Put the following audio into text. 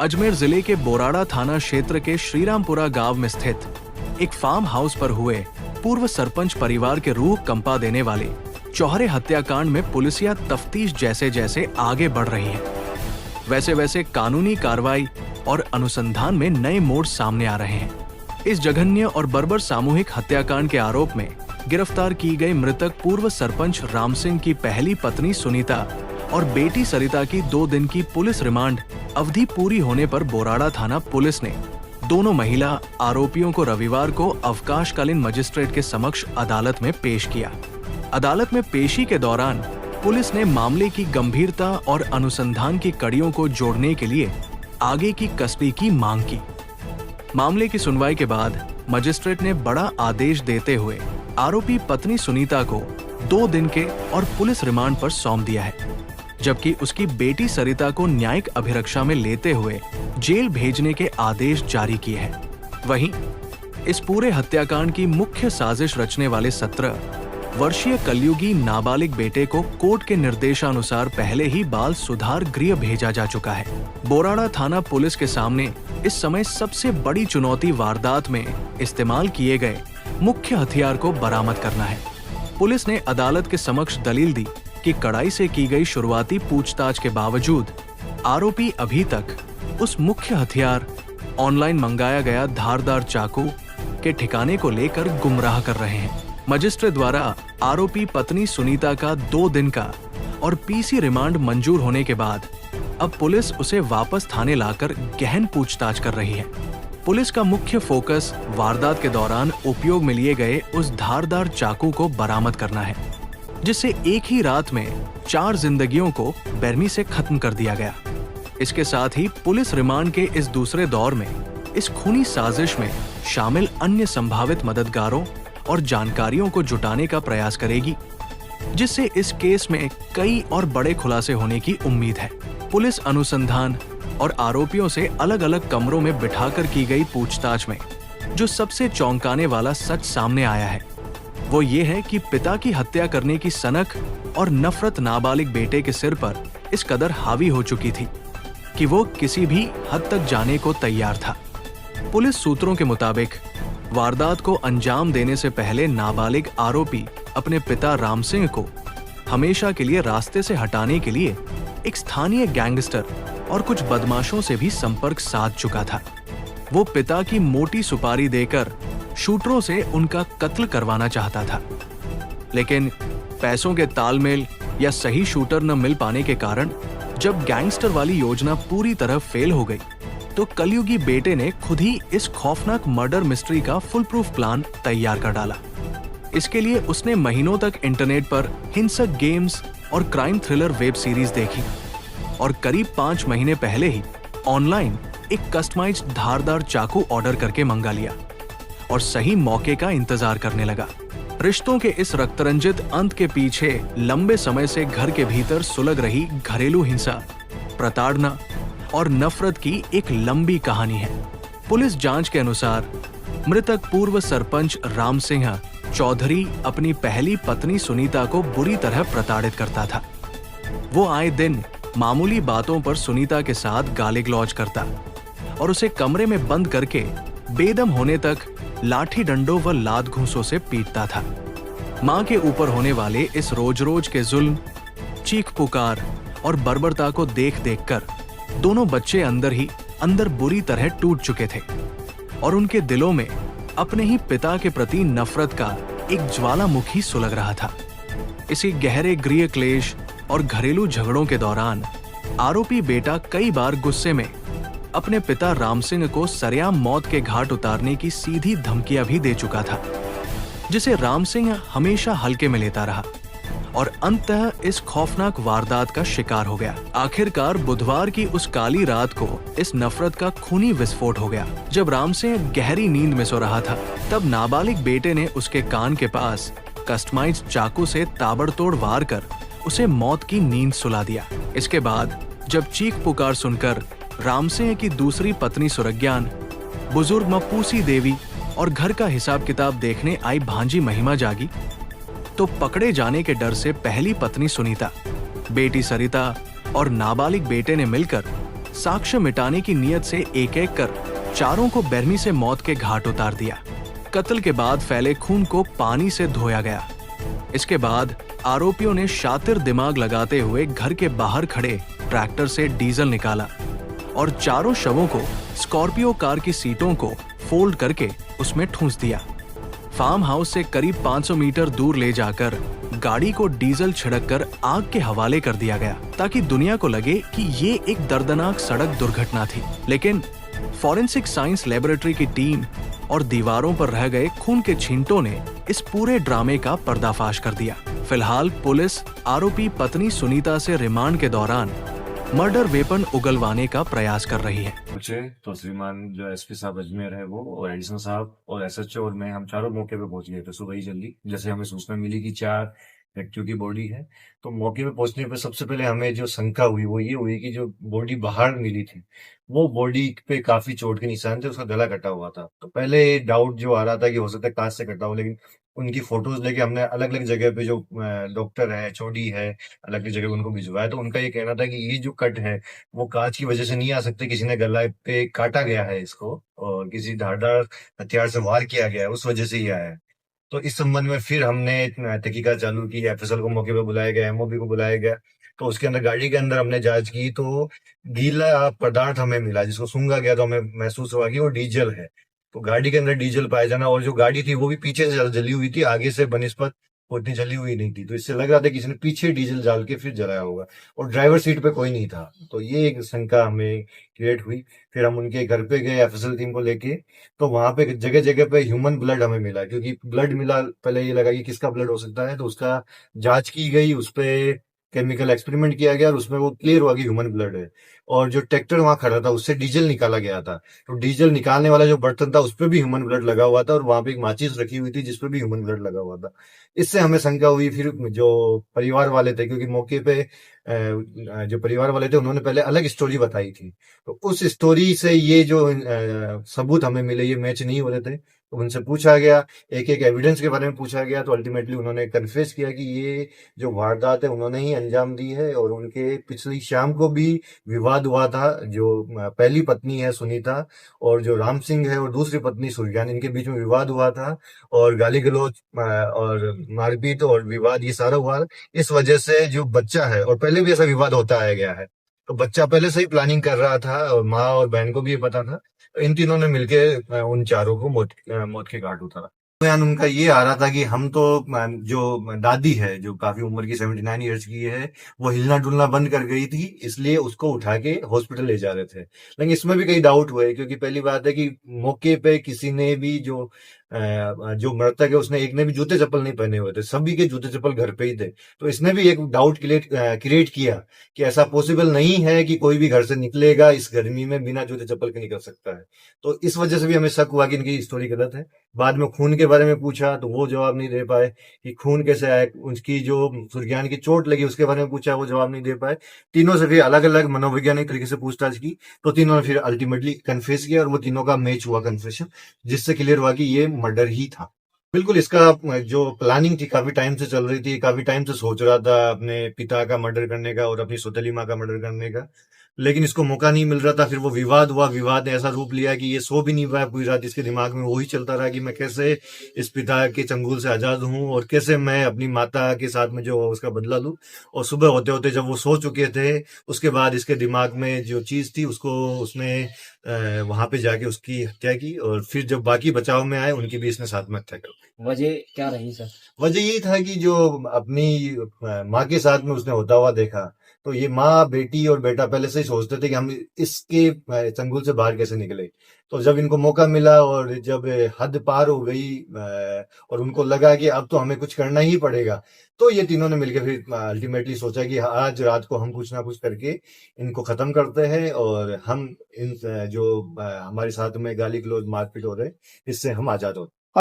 अजमेर जिले के बोराड़ा थाना क्षेत्र के श्रीरामपुरा गांव में स्थित एक फार्म हाउस पर हुए पूर्व सरपंच परिवार के रूह कंपा देने वाले चौहरे हत्याकांड में पुलिसिया तफ्तीश जैसे जैसे आगे बढ़ रही है, वैसे वैसे कानूनी कार्रवाई और अनुसंधान में नए मोड़ सामने आ रहे हैं। इस जघन्य और बर्बर सामूहिक हत्याकांड के आरोप में गिरफ्तार की गई मृतक पूर्व सरपंच राम सिंह की पहली पत्नी सुनीता और बेटी सरिता की 2 दिन की पुलिस रिमांड अवधि पूरी होने पर बोराड़ा थाना पुलिस ने दोनों महिला आरोपियों को रविवार को अवकाशकालीन मजिस्ट्रेट के समक्ष अदालत में पेश किया। अदालत में पेशी के दौरान पुलिस ने मामले की गंभीरता और अनुसंधान की कड़ियों को जोड़ने के लिए आगे की कस्टडी की मांग की। मामले की सुनवाई के बाद मजिस्ट्रेट ने बड़ा आदेश देते हुए आरोपी पत्नी सुनीता को 2 दिन के और पुलिस रिमांड पर सौंप दिया है, जबकि उसकी बेटी सरिता को न्यायिक अभिरक्षा में लेते हुए जेल भेजने के आदेश जारी किए हैं। वहीं इस पूरे हत्याकांड की मुख्य साजिश रचने वाले 17 वर्षीय कलयुगी नाबालिग बेटे को कोर्ट के निर्देशानुसार पहले ही बाल सुधार गृह भेजा जा चुका है। बोराड़ा थाना पुलिस के सामने इस समय सबसे बड़ी चुनौती वारदात में इस्तेमाल किए गए मुख्य हथियार को बरामद करना है। पुलिस ने अदालत के समक्ष दलील दी कि कड़ाई से की गई शुरुआती पूछताछ के बावजूद आरोपी अभी तक उस मुख्य हथियार ऑनलाइन मंगाया गया धारदार चाकू के ठिकाने को लेकर गुमराह कर रहे हैं। मजिस्ट्रेट द्वारा आरोपी पत्नी सुनीता का 2 दिन का और पीसी रिमांड मंजूर होने के बाद अब पुलिस उसे वापस थाने लाकर गहन पूछताछ कर रही है। पुलिस का मुख्य फोकस वारदात के दौरान उपयोग में लिए गए उस धारदार चाकू को बरामद करना है, जिससे एक ही रात में 4 जिंदगियों को बेरमी से खत्म कर दिया गया। इसके साथ ही पुलिस रिमांड के इस दूसरे दौर में इस खूनी साजिश में शामिल अन्य संभावित मददगारों और जानकारियों को जुटाने का प्रयास करेगी, जिससे इस केस में कई और बड़े खुलासे होने की उम्मीद है। पुलिस अनुसंधान और आरोपियों से अलग अलग कमरों में बिठाकर की गई पूछताछ में जो सबसे चौंकाने वाला सच सामने आया है, वो ये है कि पिता की हत्या करने की सनक और नफरत नाबालिग बेटे के सिर पर इस कदर हावी हो चुकी थी कि वो किसी भी हद तक जाने को तैयार था। पुलिस सूत्रों के मुताबिक वारदात को अंजाम देने से पहले नाबालिग आरोपी अपने पिता राम सिंह को हमेशा के लिए रास्ते से हटाने के लिए एक स्थानीय गैंगस्टर और कुछ बदमाशों से भी संपर्क साध चुका था। वो पिता की मोटी सुपारी देकर शूटरों से उनका कत्ल करवाना चाहता था, लेकिन पैसों के तालमेल या सही शूटर न मिल पाने के कारण जब गैंगस्टर वाली योजना पूरी तरह फेल हो गई, तो कलयुगी बेटे ने खुद ही इस खौफनाक मर्डर मिस्ट्री का फुल प्रूफ प्लान तैयार कर डाला। इसके लिए उसने महीनों तक इंटरनेट पर हिंसक गेम्स और क्राइम थ्रिलर वेब सीरीज देखी और करीब 5 महीने पहले ही ऑनलाइन एक कस्टमाइज्ड धारदार चाकू ऑर्डर करके मंगा लिया और सही मौके का इंतजार करने लगा। रिश्तों के इस रक्तरंजित अंत के पीछे लंबे समय से घर के भीतर सुलग रही घरेलू हिंसा, प्रताड़ना और नफरत की एक लंबी कहानी है। पुलिस जांच के अनुसार मृतक पूर्व सरपंच राम सिंह चौधरी अपनी पहली पत्नी सुनीता को बुरी तरह प्रताड़ित करता था। वो आए दिन मामूली बातों पर सुनीता के साथ गाली गलौज करता और उसे कमरे में बंद करके बेदम होने तक लाठी डंडों व लात घूंसों से पीटता था। मां के ऊपर होने वाले इस रोज रोज के जुल्म, चीख पुकार और बर्बरता को देख देख कर दोनों बच्चे अंदर ही अंदर बुरी तरह टूट चुके थे और उनके दिलों में अपने ही पिता के प्रति नफरत का एक ज्वालामुखी सुलग रहा था। इसी गहरे गृह क्लेश और घरेलू झगड़ों के दौरान आरोपी बेटा कई बार गुस्से में अपने पिता राम सिंह को सरेआम मौत के घाट उतारने की सीधी धमकियां भी दे चुका था, जिसे राम सिंह हमेशा हल्के में लेता रहा और अंततः इस खौफनाक वारदात का शिकार हो गया। आखिरकार बुधवार की उस काली रात को इस नफरत का खूनी विस्फोट हो गया। जब राम सिंह गहरी नींद में सो रहा था, तब नाबालिग बेटे ने उसके कान के पास कस्टमाइज्ड चाकू से ताबड़तोड़ वार कर उसे मौत की नींद सुला दिया। इसके बाद जब चीख पुकार सुनकर राम सिंह की दूसरी पत्नी सुरज्ञान, बुजुर्ग मपूसी देवी और घर का हिसाब किताब देखने आई भांजी महिमा जागी, तो पकड़े जाने के डर से पहली पत्नी सुनीता, बेटी सरिता और नाबालिग बेटे ने मिलकर साक्ष्य मिटाने की नीयत से एक एक कर चारों को बेरमी से मौत के घाट उतार दिया। कत्ल के बाद फैले खून को पानी से धोया गया। इसके बाद आरोपियों ने शातिर दिमाग लगाते हुए घर के बाहर खड़े ट्रैक्टर से डीजल निकाला और चारों शवों को स्कॉर्पियो कार की सीटों को फोल्ड करके उसमें ठूंस दिया। फार्म हाउस से करीब 500 मीटर दूर ले जाकर गाड़ी को डीजल छिड़ककर आग के हवाले कर दिया गया ताकि दुनिया को लगे कि ये एक दर्दनाक सड़क दुर्घटना थी। लेकिन फॉरेंसिक साइंस लेबोरेटरी की टीम और दीवारों पर रह गए खून के छींटों ने इस पूरे ड्रामे का पर्दाफाश कर दिया। फिलहाल पुलिस आरोपी पत्नी सुनीता से रिमांड के दौरान मर्डर वेपन उगलवाने का प्रयास कर रही है। मुझे तो श्रीमान जो एसपी साहब अजमेर है वो और एडिशनल साहब और एसएचओ और मैं हम चारों मौके पे पहुंच गए थे सुबह ही जल्दी। जैसे हमें सूचना मिली कि 4 व्यक्तियों की बॉडी है, तो मौके पे पहुंचने पे सबसे पहले हमें जो शंका हुई वो ये हुई कि जो बॉडी बाहर मिली थी वो बॉडी पे काफी चोट के निशान थे, उसका गला कटा हुआ था। तो पहले डाउट जो आ रहा था कि हो सकता है कांच से कटा हो, लेकिन उनकी फोटोज लेके हमने अलग अलग जगह पे जो डॉक्टर है, एचओडी है, अलग अलग जगह पे उनको भिजवाया। तो उनका ये कहना था कि ये जो कट है वो कांच की वजह से नहीं आ सकते, किसी ने गला पे काटा गया है इसको और किसी धारदार हथियार से वार किया गया है, उस वजह से ही आया है। तो इस संबंध में फिर हमने तहकीकात चालू की, एफएसएल को मौके पे बुलाया गया, एमओबी को बुलाया गया। तो उसके अंदर गाड़ी के अंदर हमने जांच की तो गीला पदार्थ हमें मिला जिसको सूंघा गया, तो हमें महसूस हुआ कि वो डीजल है। तो गाड़ी के अंदर डीजल पाया जाना, और जो गाड़ी थी वो भी पीछे से जली हुई थी, आगे से बनिस्पत वो इतनी जली हुई नहीं थी। तो इससे लग रहा था किसी ने पीछे डीजल डाल के फिर जलाया होगा, और ड्राइवर सीट पे कोई नहीं था। तो ये एक शंका हमें क्रिएट हुई। फिर हम उनके घर पे गए एफएसएल टीम को लेके, तो वहां पे जगह जगह पे ह्यूमन ब्लड हमें मिला, क्योंकि ब्लड मिला। पहले ये लगा कि किसका ब्लड हो सकता है, तो उसका जांच की गई, उस पे केमिकल एक्सपेरिमेंट किया गया और उसमें वो क्लियर हुआ कि ह्यूमन ब्लड है। और जो ट्रैक्टर वहां खड़ा था उससे डीजल निकाला गया था, तो डीजल निकालने वाला जो बर्तन था उस पर भी ह्यूमन ब्लड लगा हुआ था, और वहां पे एक माचिस रखी हुई थी जिसपे भी ह्यूमन ब्लड लगा हुआ था। इससे हमें शंका हुई। फिर जो परिवार वाले थे, क्योंकि मौके पे जो परिवार वाले थे उन्होंने पहले अलग स्टोरी बताई थी, तो उस स्टोरी से ये जो सबूत हमें मिले ये मैच नहीं हो रहे थे। तो उनसे पूछा गया, एक एक एविडेंस के बारे में पूछा गया, तो अल्टीमेटली उन्होंने कन्फेस किया कि ये जो वारदात है उन्होंने ही अंजाम दी है। और उनके पिछली शाम को भी विवाद हुआ था, जो पहली पत्नी है सुनीता और जो राम सिंह है और दूसरी पत्नी सुरज्ञान, इनके बीच में विवाद हुआ था, और गाली गलौज और मारपीट और विवाद ये सारा हुआ इस वजह से। जो बच्चा है, और पहले भी ऐसा विवाद होता आया गया है, तो बच्चा पहले से ही प्लानिंग कर रहा था और माँ और बहन को भी ये पता था। तो इन तीनों ने मिलके उन चारों को मौत के घाट उतारा। बयान उनका ये आ रहा था कि हम तो जो दादी है जो काफी उम्र की 79 ईयर्स की है, वो हिलना डुलना बंद कर गई थी, इसलिए उसको उठा के हॉस्पिटल ले जा रहे थे। लेकिन इसमें भी कई डाउट हुए, क्योंकि पहली बात है कि मौके पे किसी ने भी जो मृतक है उसने एक ने भी जूते चप्पल नहीं पहने हुए थे, सभी के जूते चप्पल घर पे ही थे। तो इसने भी एक डाउट क्रिएट किया कि ऐसा पॉसिबल नहीं है कि कोई भी घर से निकलेगा इस गर्मी में बिना जूते चप्पल के निकल सकता है। तो इस वजह से भी हमें शक हुआ कि इनकी स्टोरी गलत है। बाद में खून के बारे में पूछा तो वो जवाब नहीं दे पाए कि खून कैसे आया। उसकी जो सुरज्ञान की चोट लगी उसके बारे में पूछा, वो जवाब नहीं दे पाए। तीनों से फिर अलग अलग मनोवैज्ञानिक तरीके से पूछताछ की, तो तीनों ने फिर अल्टीमेटली कन्फेस किया, और वो तीनों का मैच हुआ कन्फेशन, जिससे क्लियर हुआ कि ये मर्डर ही था। बिल्कुल, इसका जो प्लानिंग थी काफी टाइम से चल रही थी, काफी टाइम से सोच रहा था अपने पिता का मर्डर करने का और अपनी सौतेली माँ का मर्डर करने का, लेकिन इसको मौका नहीं मिल रहा था। फिर वो विवाद हुआ, विवाद ने ऐसा रूप लिया कि ये सो भी नहीं पाया पूरी रात। इसके दिमाग में वही चलता रहा कि मैं कैसे इस पिता के चंगुल से आजाद हूँ और कैसे मैं अपनी माता के साथ में जो उसका बदला लूं। और सुबह होते होते जब वो सो चुके थे, उसके बाद इसके दिमाग में जो चीज थी उसको उसने वहां पे जाके उसकी हत्या की, और फिर जब बाकी बचाव में आए उनकी भी इसने साथ में हत्या कर दी। वजह क्या रही सर? वजह यही था कि जो अपनी माँ के साथ में उसने होता हुआ देखा, तो ये माँ, बेटी और बेटा पहले से ही सोचते थे कि हम इसके चंगुल से बाहर कैसे निकले। तो जब इनको मौका मिला और जब हद पार हो गई और उनको लगा कि अब तो हमें कुछ करना ही पड़ेगा, तो ये तीनों ने मिलकर फिर अल्टीमेटली सोचा कि आज रात को हम कुछ ना कुछ करके इनको खत्म करते हैं, और हम इन जो हमारे साथ में गाली गलौज मारपीट हो रहे, इससे हम आजाद होते हैं।